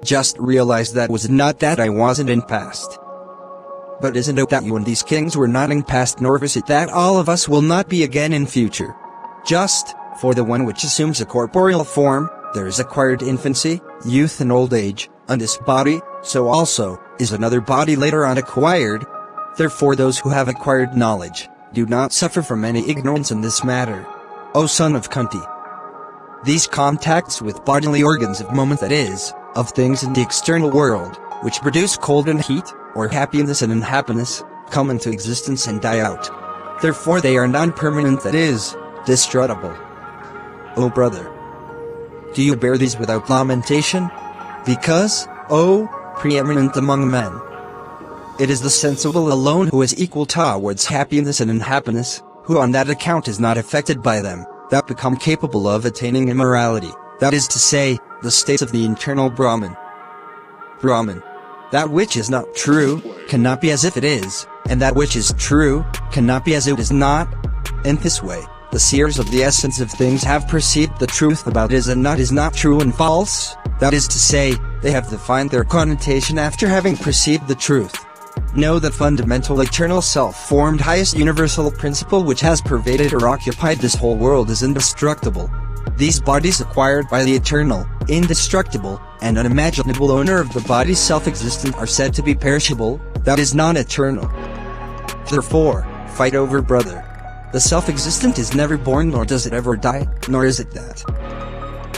Just realize that was not that I wasn't in past. But isn't it that you and these kings were not in past, nor is it that all of us will not be again in future? Just, for the one which assumes a corporeal form, there is acquired infancy, youth and old age, and this body, so also, is another body later on acquired. Therefore those who have acquired knowledge, do not suffer from any ignorance in this matter. O son of Kunti! These contacts with bodily organs of moment, that is, of things in the external world, which produce cold and heat, or happiness and unhappiness, come into existence and die out. Therefore they are non-permanent, that is, destructible. O brother! Do you bear these without lamentation? Because, O preeminent among men, it is the sensible alone who is equal towards happiness and unhappiness, who on that account is not affected by them, that become capable of attaining immorality, that is to say, the states of the internal Brahman. Brahman. That which is not true, cannot be as if it is, and that which is true, cannot be as it is not. In this way, the seers of the essence of things have perceived the truth about is and not is not true and false, that is to say, they have defined their connotation after having perceived the truth. Know that fundamental eternal self-formed highest universal principle which has pervaded or occupied this whole world is indestructible. These bodies acquired by the eternal, indestructible, and unimaginable owner of the body self-existent are said to be perishable, that is non-eternal. Therefore, fight over brother. The self-existent is never born, nor does it ever die, nor is it that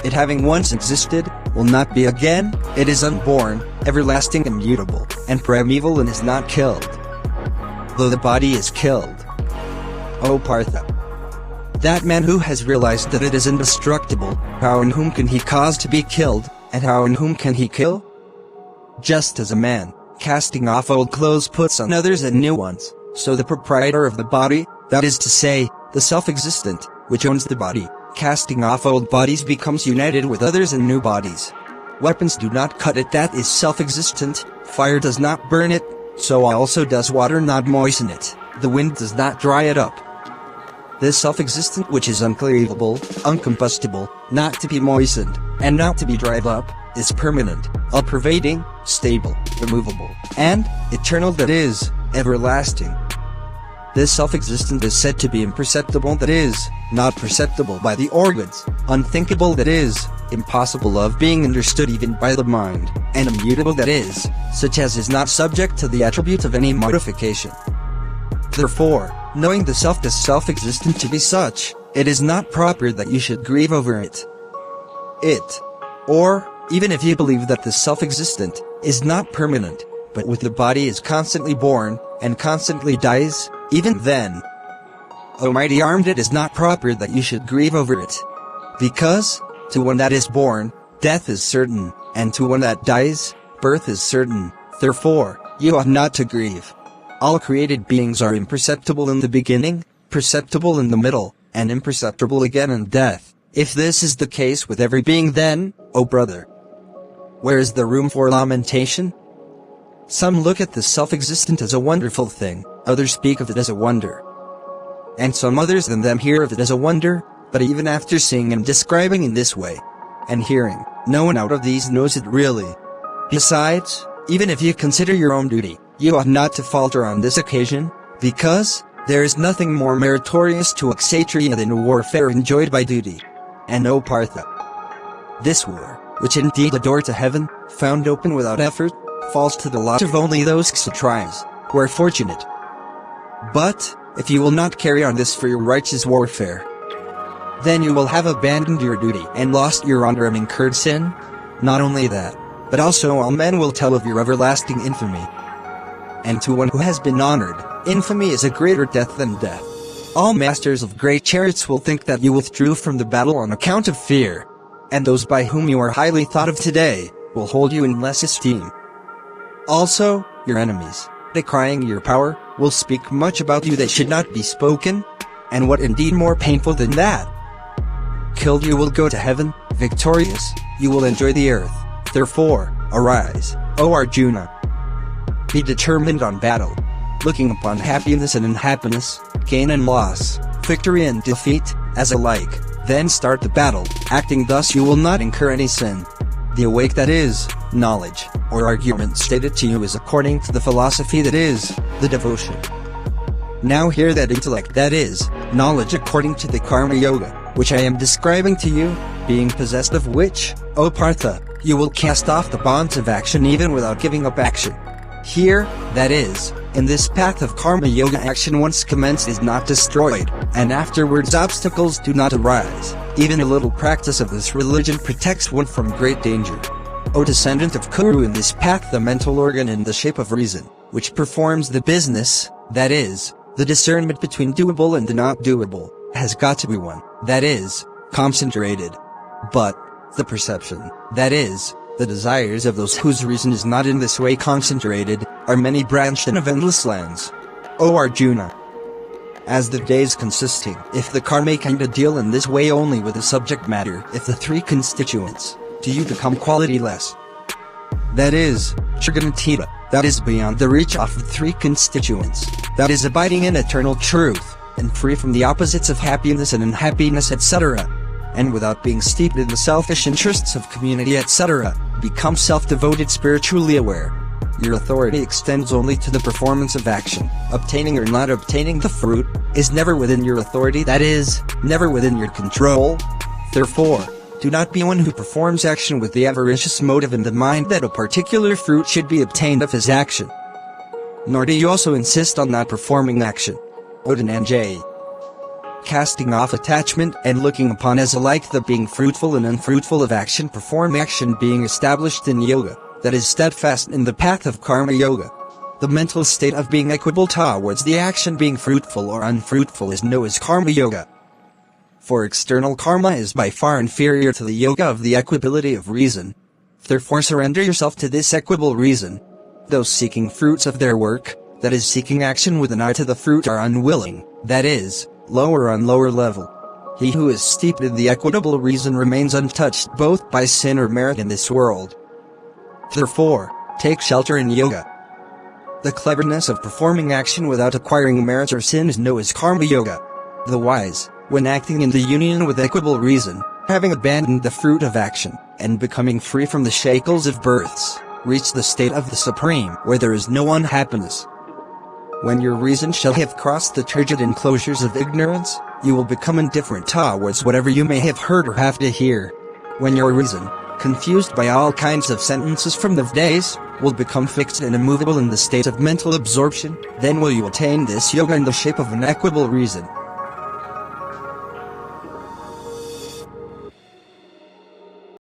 it having once existed, will not be again. It is unborn, everlasting, immutable, and primeval, and is not killed, though the body is killed. O Partha! That man who has realized that it is indestructible, how and whom can he cause to be killed, and how and whom can he kill? Just as a man, casting off old clothes, puts on others and new ones, so the proprietor of the body, that is to say, the self-existent, which owns the body, casting off old bodies, becomes united with others in new bodies. Weapons do not cut it that is self-existent, fire does not burn it, so also does water not moisten it, the wind does not dry it up. This self-existent which is uncleavable, uncombustible, not to be moistened, and not to be dried up, is permanent, all-pervading, stable, immovable, and eternal, that is, everlasting. This self-existent is said to be imperceptible, that is, not perceptible by the organs, unthinkable, that is, impossible of being understood even by the mind, and immutable, that is, such as is not subject to the attribute of any modification. Therefore, knowing the self as self-existent to be such, it is not proper that you should grieve over it. Or, even if you believe that the self-existent is not permanent, but with the body is constantly born, and constantly dies, even then, O mighty armed, it is not proper that you should grieve over it. Because, to one that is born, death is certain, and to one that dies, birth is certain. Therefore, you ought not to grieve. All created beings are imperceptible in the beginning, perceptible in the middle, and imperceptible again in death. If this is the case with every being, then, O brother, where is the room for lamentation? Some look at the self-existent as a wonderful thing, others speak of it as a wonder, and some others than them hear of it as a wonder, but even after seeing and describing in this way, and hearing, no one out of these knows it really. Besides, even if you consider your own duty, you ought not to falter on this occasion, because there is nothing more meritorious to a kshatriya than warfare enjoyed by duty. And O Partha! This war, which indeed a door to heaven, found open without effort, falls to the lot of only those kshatriyas who are fortunate. But, if you will not carry on this for your righteous warfare, then you will have abandoned your duty and lost your honor and incurred sin. Not only that, but also all men will tell of your everlasting infamy. And to one who has been honored, infamy is a greater death than death. All masters of great chariots will think that you withdrew from the battle on account of fear, and those by whom you are highly thought of today, will hold you in less esteem. Also, your enemies, decrying your power, will speak much about you that should not be spoken, and what indeed more painful than that? Killed you will go to heaven, victorious, you will enjoy the earth. Therefore, arise, O Arjuna. Be determined on battle, looking upon happiness and unhappiness, gain and loss, victory and defeat, as alike, then start the battle, acting thus you will not incur any sin. The awake that is, knowledge, or argument stated to you is according to the philosophy that is, the devotion. Now hear that intellect that is, knowledge according to the Karma Yoga, which I am describing to you, being possessed of which, O Partha, you will cast off the bonds of action even without giving up action. Here, that is, in this path of Karma Yoga, action once commenced is not destroyed, and afterwards obstacles do not arise. Even a little practice of this religion protects one from great danger. O descendant of Kuru, in this path the mental organ in the shape of reason, which performs the business, that is, the discernment between doable and the not doable, has got to be one, that is, concentrated. But the perception, that is, the desires of those whose reason is not in this way concentrated, are many branched and of endless lands. O Arjuna, as the days consisting, if the Karmakanda deal in this way only with the subject matter, if the three constituents, do you become quality less? That is, Trigunatita, that is beyond the reach of the three constituents, that is abiding in eternal truth, and free from the opposites of happiness and unhappiness, etc. And without being steeped in the selfish interests of community, etc., become self-devoted, spiritually aware. Your authority extends only to the performance of action. Obtaining or not obtaining the fruit is never within your authority, that is, never within your control. Therefore, do not be one who performs action with the avaricious motive in the mind that a particular fruit should be obtained of his action. Nor do you also insist on not performing action. O Dhananjay, casting off attachment and looking upon as alike the being fruitful and unfruitful of action, perform action being established in yoga, that is steadfast in the path of Karma Yoga. The mental state of being equable towards the action being fruitful or unfruitful is known as Karma Yoga. For external karma is by far inferior to the yoga of the equability of reason. Therefore surrender yourself to this equable reason. Those seeking fruits of their work, that is seeking action with an eye to the fruit, are unwilling, that is, lower on lower level. He who is steeped in the equitable reason remains untouched both by sin or merit in this world. Therefore, take shelter in yoga. The cleverness of performing action without acquiring merit or sin is known as Karma Yoga. The wise, when acting in the union with equable reason, having abandoned the fruit of action, and becoming free from the shackles of births, reach the state of the Supreme, where there is no unhappiness. When your reason shall have crossed the turgid enclosures of ignorance, you will become indifferent towards whatever you may have heard or have to hear. When your reason, confused by all kinds of sentences from the Vedas, will become fixed and immovable in the state of mental absorption, then will you attain this yoga in the shape of an equable reason.